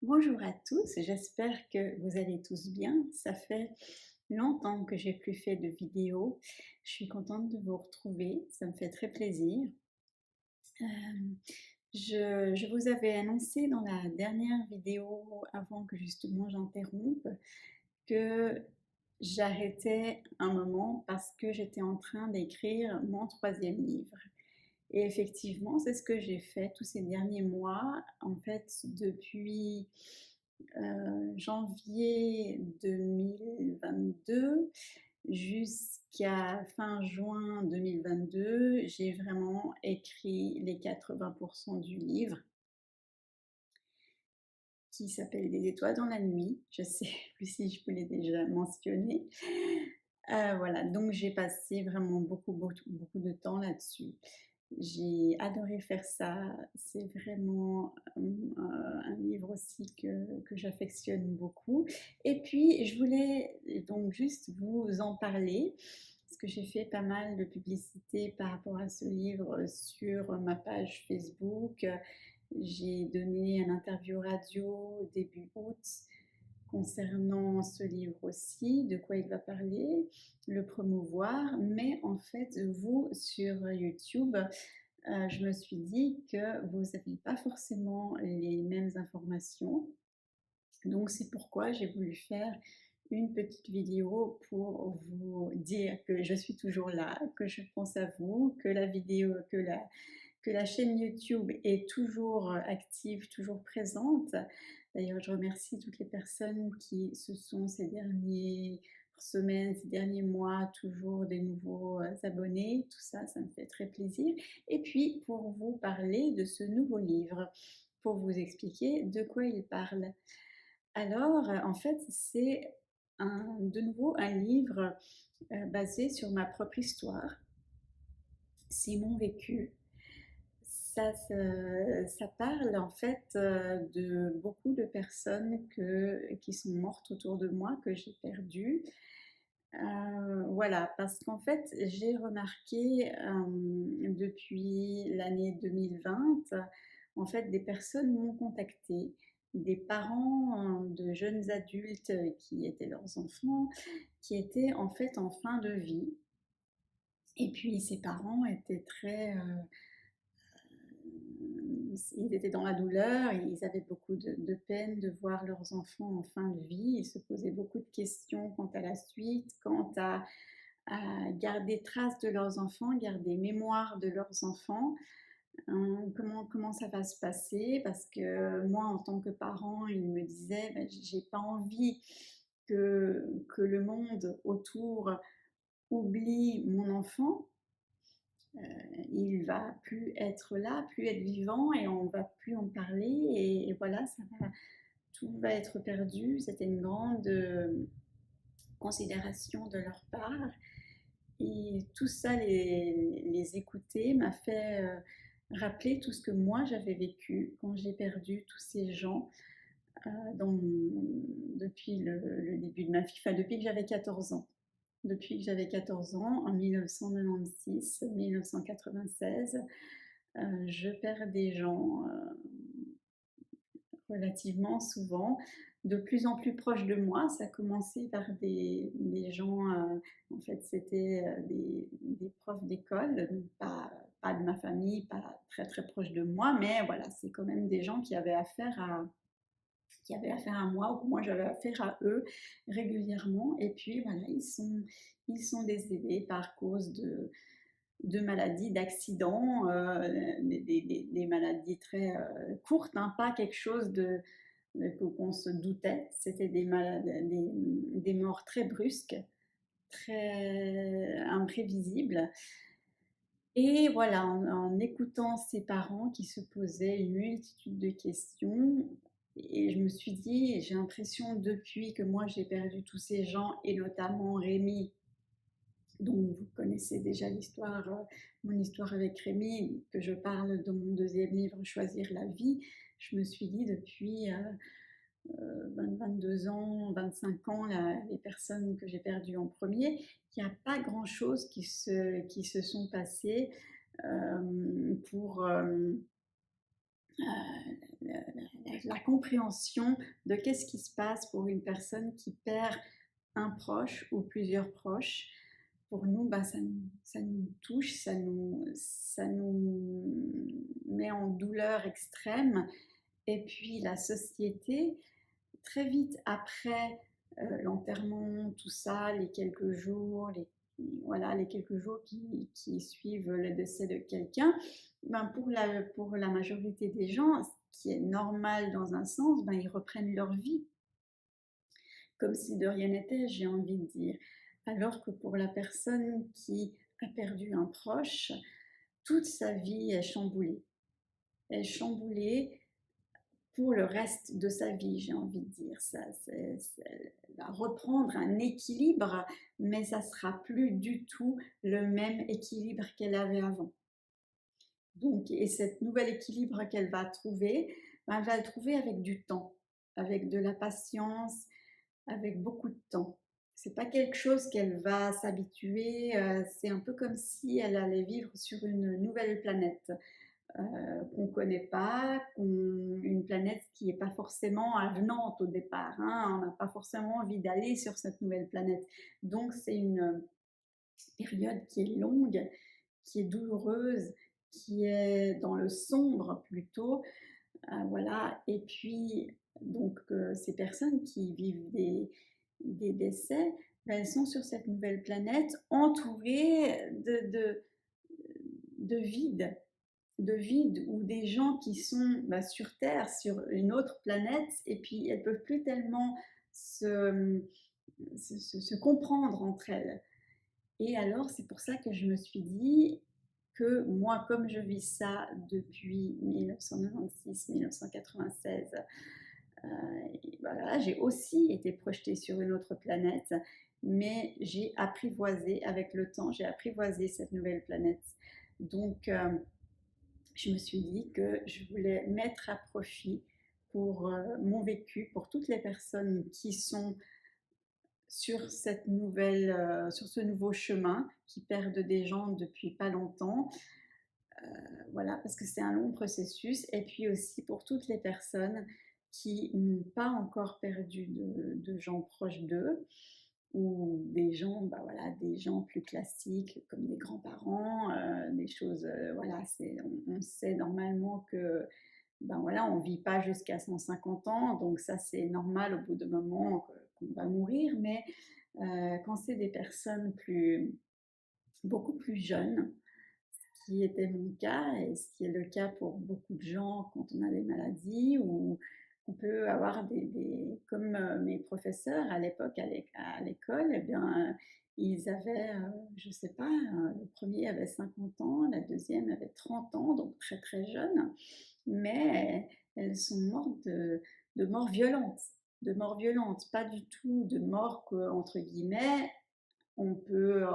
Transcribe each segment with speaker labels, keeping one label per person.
Speaker 1: Bonjour à tous, j'espère que vous allez tous bien. Ça fait longtemps que j'ai plus fait de vidéos. Je suis contente de vous retrouver, ça me fait très plaisir. Euh, je vous avais annoncé dans la dernière vidéo, avant que justement j'interrompe, que j'arrêtais un moment parce que j'étais en train d'écrire mon troisième livre. Et effectivement, c'est ce que j'ai fait tous ces derniers mois. En fait, depuis janvier 2022 jusqu'à fin juin 2022, j'ai vraiment écrit les 80% du livre qui s'appelle Des étoiles dans la nuit. Je sais plus si je vous l'ai déjà mentionné. Voilà, donc j'ai passé vraiment beaucoup de temps là-dessus. J'ai adoré faire ça. C'est vraiment un livre aussi que j'affectionne beaucoup. Et puis, je voulais donc juste vous en parler, parce que j'ai fait pas mal de publicité par rapport à ce livre sur ma page Facebook. J'ai donné un interview radio début août concernant ce livre aussi, de quoi il va parler, le promouvoir, mais en fait, vous, sur YouTube, je me suis dit que vous n'avez pas forcément les mêmes informations. Donc c'est pourquoi j'ai voulu faire une petite vidéo pour vous dire que je suis toujours là, que je pense à vous, que la vidéo, que la chaîne YouTube est toujours active, toujours présente. D'ailleurs, je remercie toutes les personnes qui se sont ces dernières semaines, ces derniers mois, toujours des nouveaux abonnés. Tout ça, ça me fait très plaisir. Et puis, pour vous parler de ce nouveau livre, pour vous expliquer de quoi il parle. Alors, en fait, c'est de nouveau un livre basé sur ma propre histoire. C'est mon vécu. Ça parle en fait de beaucoup de personnes qui sont mortes autour de moi, que j'ai perdues. Voilà, parce qu'en fait, j'ai remarqué depuis l'année 2020, en fait, des personnes m'ont contacté, des parents de jeunes adultes qui étaient leurs enfants, qui étaient en fait en fin de vie. Et puis, ces parents étaient ils étaient dans la douleur, ils avaient beaucoup de peine de voir leurs enfants en fin de vie, ils se posaient beaucoup de questions quant à la suite, à garder trace de leurs enfants, garder mémoire de leurs enfants. Comment ça va se passer? Parce que moi, en tant que parent, il me disait, ben, j'ai pas envie que le monde autour oublie mon enfant. Il va plus être là, plus être vivant et on va plus en parler et voilà, tout va être perdu. C'était une grande considération de leur part et tout ça, les écouter m'a fait rappeler tout ce que moi j'avais vécu quand j'ai perdu tous ces gens depuis le début de ma vie, enfin depuis que j'avais 14 ans. Depuis que j'avais 14 ans, en 1996, je perds des gens relativement souvent, de plus en plus proches de moi. Ça a commencé par des gens, en fait, c'était des profs d'école, donc pas de ma famille, pas très très proches de moi, mais voilà, c'est quand même des gens qui avaient affaire à moi ou que moi j'avais affaire à eux régulièrement. Et puis voilà, ils sont décédés par cause de maladies, d'accidents, des maladies très courtes, hein, pas quelque chose qu'on se doutait. C'était des morts très brusques, très imprévisibles. Et voilà, en écoutant ses parents qui se posaient une multitude de questions, et je me suis dit, j'ai l'impression depuis que moi j'ai perdu tous ces gens, et notamment Rémi, dont vous connaissez déjà l'histoire, mon histoire avec Rémi, que je parle dans mon deuxième livre, Choisir la vie. Je me suis dit depuis 22 ans, 25 ans, les personnes que j'ai perdues en premier, il n'y a pas grand-chose qui se sont passées pour la compréhension de qu'est-ce qui se passe pour une personne qui perd un proche ou plusieurs proches. Pour nous, bah, ça nous touche, ça nous met en douleur extrême. Et puis la société, très vite après l'enterrement, tout ça, les quelques jours, voilà, les quelques jours qui suivent le décès de quelqu'un, ben pour la majorité des gens, ce qui est normal dans un sens, ben ils reprennent leur vie comme si de rien n'était, j'ai envie de dire. Alors que pour la personne qui a perdu un proche, toute sa vie est chamboulée. Elle est chamboulée pour le reste de sa vie, j'ai envie de dire. Elle va reprendre un équilibre, mais ça ne sera plus du tout le même équilibre qu'elle avait avant. Donc, et cet nouvel équilibre qu'elle va trouver, ben, elle va le trouver avec du temps, avec de la patience, avec beaucoup de temps. C'est pas quelque chose qu'elle va s'habituer, c'est un peu comme si elle allait vivre sur une nouvelle planète qu'on ne connaît pas, une planète qui n'est pas forcément avenante au départ. Hein, on n'a pas forcément envie d'aller sur cette nouvelle planète. Donc c'est une période qui est longue, qui est douloureuse, qui est dans le sombre plutôt. Voilà. Et puis, donc, ces personnes qui vivent des décès, ben, elles sont sur cette nouvelle planète entourées de vide, de vide, ou des gens qui sont bah, sur Terre, sur une autre planète, et puis elles ne peuvent plus tellement se comprendre entre elles. Et alors, c'est pour ça que je me suis dit que moi, comme je vis ça depuis 1996-1996, voilà, j'ai aussi été projetée sur une autre planète, mais j'ai apprivoisé avec le temps, j'ai apprivoisé cette nouvelle planète. Donc, je me suis dit que je voulais mettre à profit pour mon vécu, pour toutes les personnes qui sont sur sur ce nouveau chemin, qui perdent des gens depuis pas longtemps. Voilà, parce que c'est un long processus. Et puis aussi pour toutes les personnes qui n'ont pas encore perdu de gens proches d'eux, ou des gens, bah voilà, des gens plus classiques comme des grands-parents, des choses, voilà, on sait normalement que ben voilà, on ne vit pas jusqu'à 150 ans, donc ça c'est normal au bout d'un moment qu'on va mourir, mais quand c'est des personnes beaucoup plus jeunes, ce qui était mon cas et ce qui est le cas pour beaucoup de gens quand on a des maladies, ou on peut avoir comme mes professeurs à l'époque à l'école, eh bien, ils avaient, je ne sais pas, le premier avait 50 ans, la deuxième avait 30 ans, donc très très jeune, mais elles sont mortes de mort violente, pas du tout de mort entre guillemets, on peut,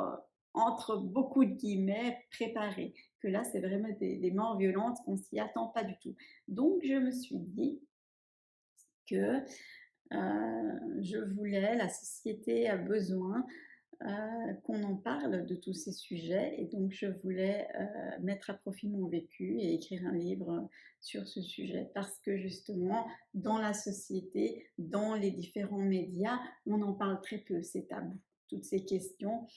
Speaker 1: entre beaucoup de guillemets, préparer. Que là, c'est vraiment des morts violentes qu'on s'y attend pas du tout. Donc, je me suis dit que je voulais, la société a besoin qu'on en parle de tous ces sujets, et donc je voulais mettre à profit mon vécu et écrire un livre sur ce sujet, parce que justement dans la société, dans les différents médias, on en parle très peu, c'est tabou. Toutes ces questions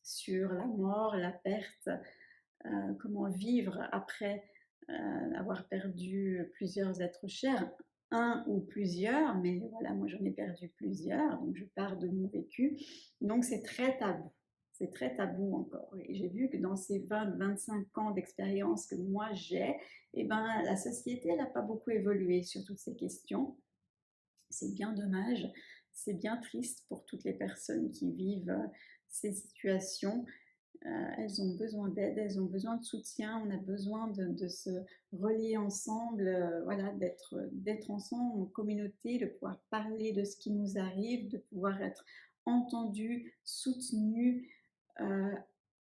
Speaker 1: sur la mort, la perte, comment vivre après avoir perdu plusieurs êtres chers, un ou plusieurs, mais voilà, moi j'en ai perdu plusieurs, donc je pars de mon vécu. Donc c'est très tabou encore. Et j'ai vu que dans ces 20-25 ans d'expérience que moi j'ai, eh ben, la société elle n'a pas beaucoup évolué sur toutes ces questions. C'est bien dommage, c'est bien triste pour toutes les personnes qui vivent ces situations. Elles ont besoin d'aide, elles ont besoin de soutien, on a besoin de se relier ensemble, voilà, d'être ensemble en communauté, de pouvoir parler de ce qui nous arrive, de pouvoir être entendu, soutenu euh,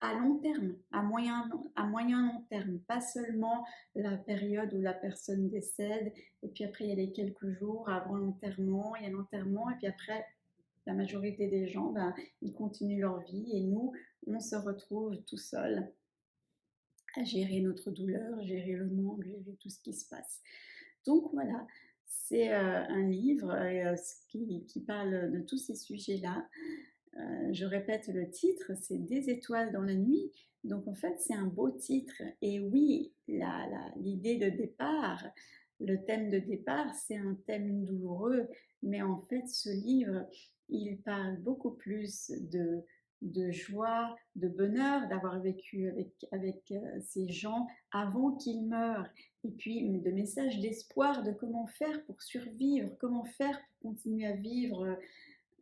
Speaker 1: à long terme, à moyen long terme, pas seulement la période où la personne décède, et puis après il y a les quelques jours avant l'enterrement, il y a l'enterrement, et puis après la majorité des gens, ben, ils continuent leur vie, et nous, on se retrouve tout seul à gérer notre douleur, gérer le manque, gérer tout ce qui se passe. Donc voilà, c'est un livre qui parle de tous ces sujets-là. Je répète le titre, c'est Des étoiles dans la nuit. Donc en fait, c'est un beau titre. Et oui, l'idée de départ, le thème de départ, c'est un thème douloureux. Mais en fait, ce livre, il parle beaucoup plus de joie, de bonheur, d'avoir vécu avec ces gens avant qu'ils meurent. Et puis de messages d'espoir de comment faire pour survivre, comment faire pour continuer à vivre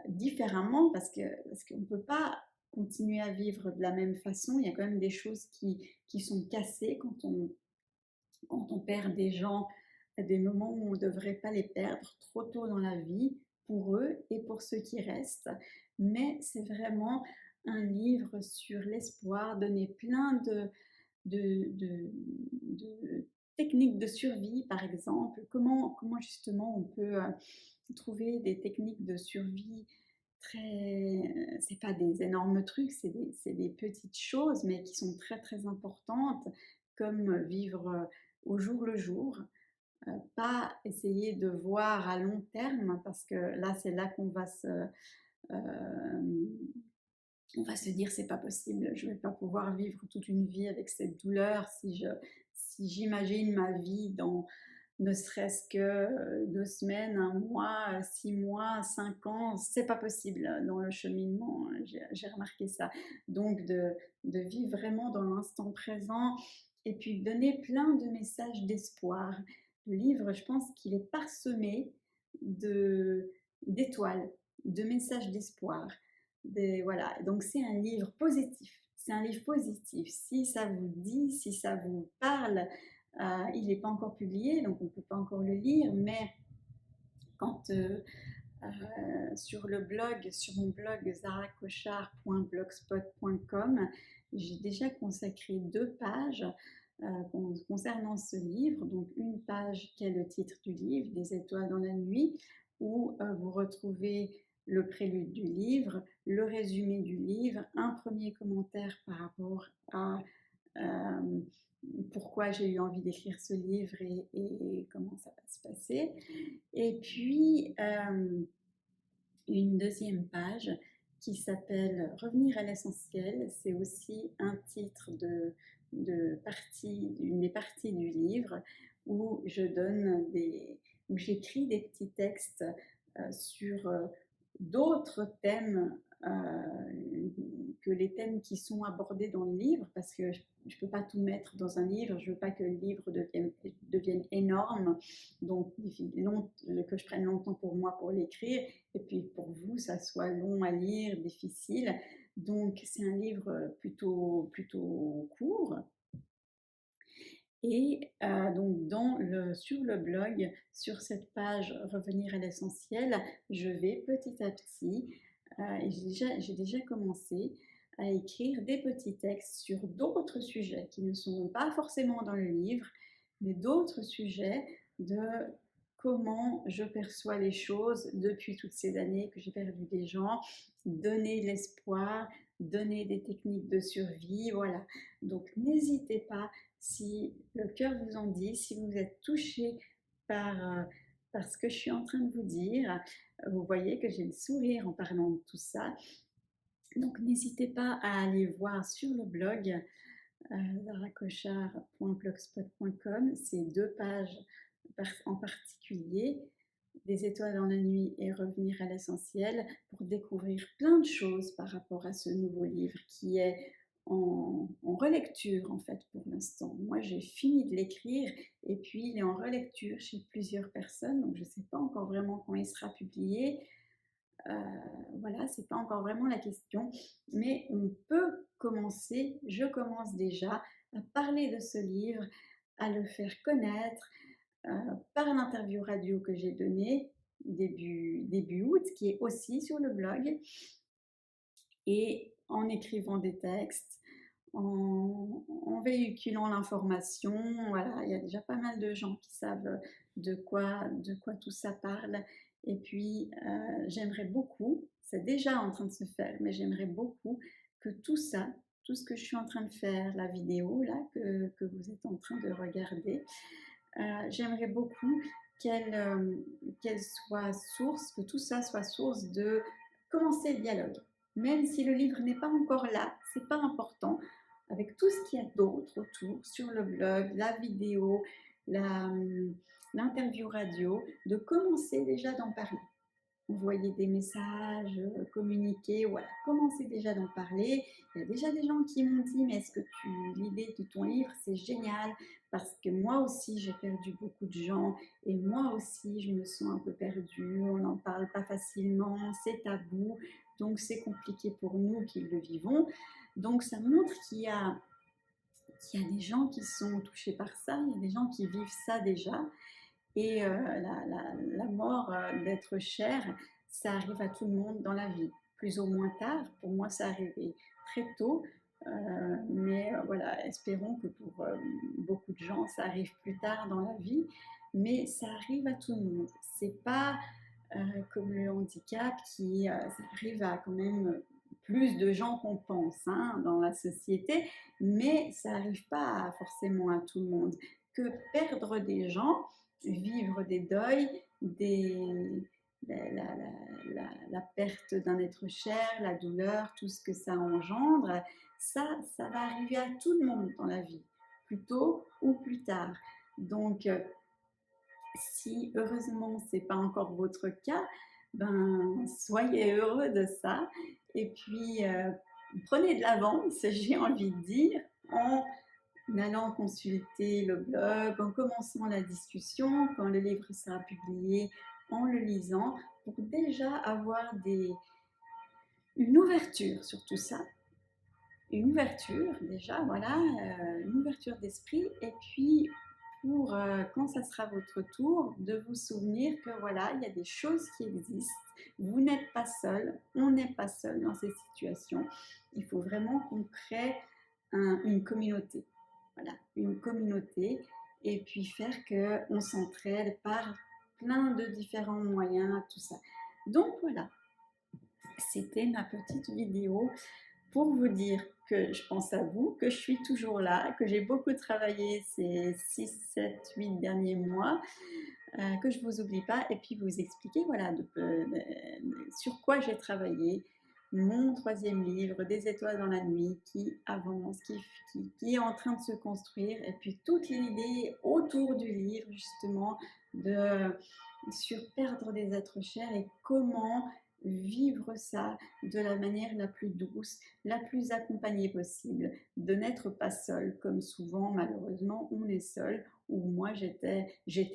Speaker 1: différemment parce qu'on ne peut pas continuer à vivre de la même façon. Il y a quand même des choses qui sont cassées quand on perd des gens à des moments où on ne devrait pas les perdre trop tôt dans la vie pour eux et pour ceux qui restent. Mais c'est vraiment un livre sur l'espoir, donner plein de techniques de survie, par exemple. Comment justement on peut trouver des techniques de survie très... C'est pas des énormes trucs, c'est des petites choses, mais qui sont très très importantes, comme vivre au jour le jour, pas essayer de voir à long terme, parce que là, c'est là qu'on va on va se dire c'est pas possible, je vais pas pouvoir vivre toute une vie avec cette douleur si j'imagine ma vie dans ne serait-ce que 2 semaines, un mois, 6 mois, 5 ans, c'est pas possible dans le cheminement. J'ai remarqué ça. Donc de vivre vraiment dans l'instant présent et puis donner plein de messages d'espoir. Le livre, je pense qu'il est parsemé de d'étoiles, de messages d'espoir. Voilà, donc c'est un livre positif. C'est un livre positif. Si ça vous dit, si ça vous parle, il n'est pas encore publié, donc on ne peut pas encore le lire, mais quand sur le blog, sur mon blog zaracochard.blogspot.com, j'ai déjà consacré 2 pages concernant ce livre. Donc une page qui est le titre du livre, Des étoiles dans la nuit, où vous retrouvez le prélude du livre, le résumé du livre, un premier commentaire par rapport à euh, pourquoi j'ai eu envie d'écrire ce livre et comment ça va se passer. Et puis, une deuxième page qui s'appelle Revenir à l'essentiel. C'est aussi un titre une des parties du livre où où j'écris des petits textes sur d'autres thèmes que les thèmes qui sont abordés dans le livre, parce que je ne peux pas tout mettre dans un livre, je ne veux pas que le livre devienne énorme, donc que je prenne longtemps pour moi pour l'écrire, et puis pour vous, ça soit long à lire, difficile. Donc c'est un livre plutôt court. Et donc sur le blog, sur cette page Revenir à l'essentiel, je vais petit à petit, et j'ai déjà commencé à écrire des petits textes sur d'autres sujets qui ne sont pas forcément dans le livre, mais d'autres sujets de comment je perçois les choses depuis toutes ces années que j'ai perdu des gens, donner de l'espoir, donner des techniques de survie, voilà. Donc n'hésitez pas, si le cœur vous en dit, si vous êtes touché par ce que je suis en train de vous dire, vous voyez que j'ai le sourire en parlant de tout ça. Donc n'hésitez pas à aller voir sur le blog zaracochard.blogspot.com ces 2 pages en particulier, Des étoiles dans la nuit et Revenir à l'essentiel, pour découvrir plein de choses par rapport à ce nouveau livre qui est en relecture en fait pour l'instant. Moi j'ai fini de l'écrire et puis il est en relecture chez plusieurs personnes, donc je ne sais pas encore vraiment quand il sera publié. Voilà, c'est pas encore vraiment la question, mais on peut commencer, je commence déjà à parler de ce livre, à le faire connaître par l'interview radio que j'ai donnée début août, qui est aussi sur le blog, et en écrivant des textes, en véhiculant l'information. Voilà, il y a déjà pas mal de gens qui savent de quoi tout ça parle. Et puis, j'aimerais beaucoup, c'est déjà en train de se faire, mais j'aimerais beaucoup que tout ça tout ce que je suis en train de faire, la vidéo là que vous êtes en train de regarder, j'aimerais beaucoup qu'elle qu'elle soit source, que tout ça soit source de commencer le dialogue. Même si le livre n'est pas encore là, c'est pas important. Avec tout ce qu'il y a d'autre autour, sur le blog, la vidéo, la, l'interview radio, de commencer déjà d'en parler, envoyer des messages, communiquer, voilà, commencer déjà d'en parler. Il y a déjà des gens qui m'ont dit, mais est-ce que l'idée de ton livre, c'est génial, parce que moi aussi, j'ai perdu beaucoup de gens, et moi aussi, je me sens un peu perdue, on n'en parle pas facilement, c'est tabou, donc c'est compliqué pour nous qui le vivons. Donc ça montre qu'il y a des gens qui sont touchés par ça, il y a des gens qui vivent ça déjà, et la mort d'être cher, ça arrive à tout le monde dans la vie, plus ou moins tard. Pour moi, ça arrivait très tôt, mais voilà, espérons que pour beaucoup de gens, ça arrive plus tard dans la vie, mais ça arrive à tout le monde. C'est pas comme le handicap ça arrive à quand même plus de gens qu'on pense hein, dans la société, mais ça n'arrive pas forcément à tout le monde. Que perdre des gens, vivre des deuils, la perte d'un être cher, la douleur, tout ce que ça engendre, ça va arriver à tout le monde dans la vie, plus tôt ou plus tard. Donc, si heureusement ce n'est pas encore votre cas, ben, soyez heureux de ça. Et puis, prenez de l'avance, j'ai envie de dire, en allant consulter le blog, en commençant la discussion, quand le livre sera publié, en le lisant, pour déjà avoir une ouverture sur tout ça. Une ouverture déjà, voilà, une ouverture d'esprit, et puis pour quand ça sera votre tour, de vous souvenir que voilà, il y a des choses qui existent, vous n'êtes pas seul, on n'est pas seul dans ces situations. Il faut vraiment qu'on crée une communauté, voilà, une communauté, et puis faire qu'on s'entraide par plein de différents moyens, tout ça. Donc voilà, c'était ma petite vidéo pour vous dire que je pense à vous, que je suis toujours là, que j'ai beaucoup travaillé ces 6, 7, 8 derniers mois, que je ne vous oublie pas, et puis vous expliquer voilà, sur quoi j'ai travaillé, mon troisième livre, Des étoiles dans la nuit, qui avance, qui est en train de se construire, et puis toute l'idée autour du livre, justement, sur perdre des êtres chers et comment vivre ça de la manière la plus douce, la plus accompagnée possible, de n'être pas seul, comme souvent malheureusement on est seul, ou moi j'étais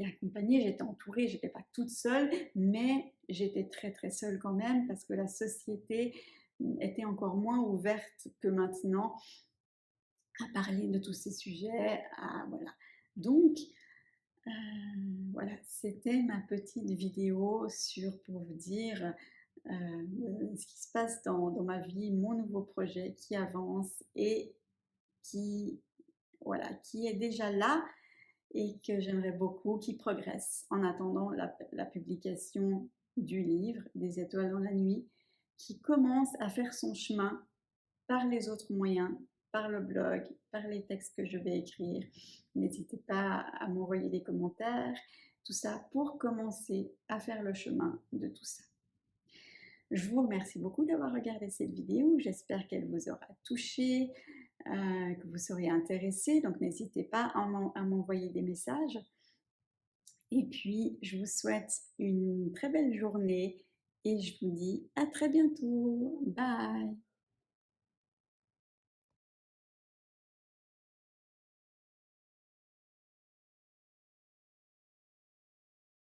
Speaker 1: accompagnée, j'étais entourée, j'étais pas toute seule, mais j'étais très très seule quand même parce que la société était encore moins ouverte que maintenant à parler de tous ces sujets, voilà. Donc euh, voilà, c'était ma petite vidéo pour vous dire ce qui se passe dans ma vie, mon nouveau projet qui avance et qui, voilà, qui est déjà là et que j'aimerais beaucoup qui progresse en attendant la publication du livre Des étoiles dans la nuit, qui commence à faire son chemin par les autres moyens, par le blog, par les textes que je vais écrire. N'hésitez pas à m'envoyer des commentaires, tout ça pour commencer à faire le chemin de tout ça. Je vous remercie beaucoup d'avoir regardé cette vidéo. J'espère qu'elle vous aura touché, que vous serez intéressé. Donc n'hésitez pas à m'envoyer des messages. Et puis, je vous souhaite une très belle journée et je vous dis à très bientôt. Bye!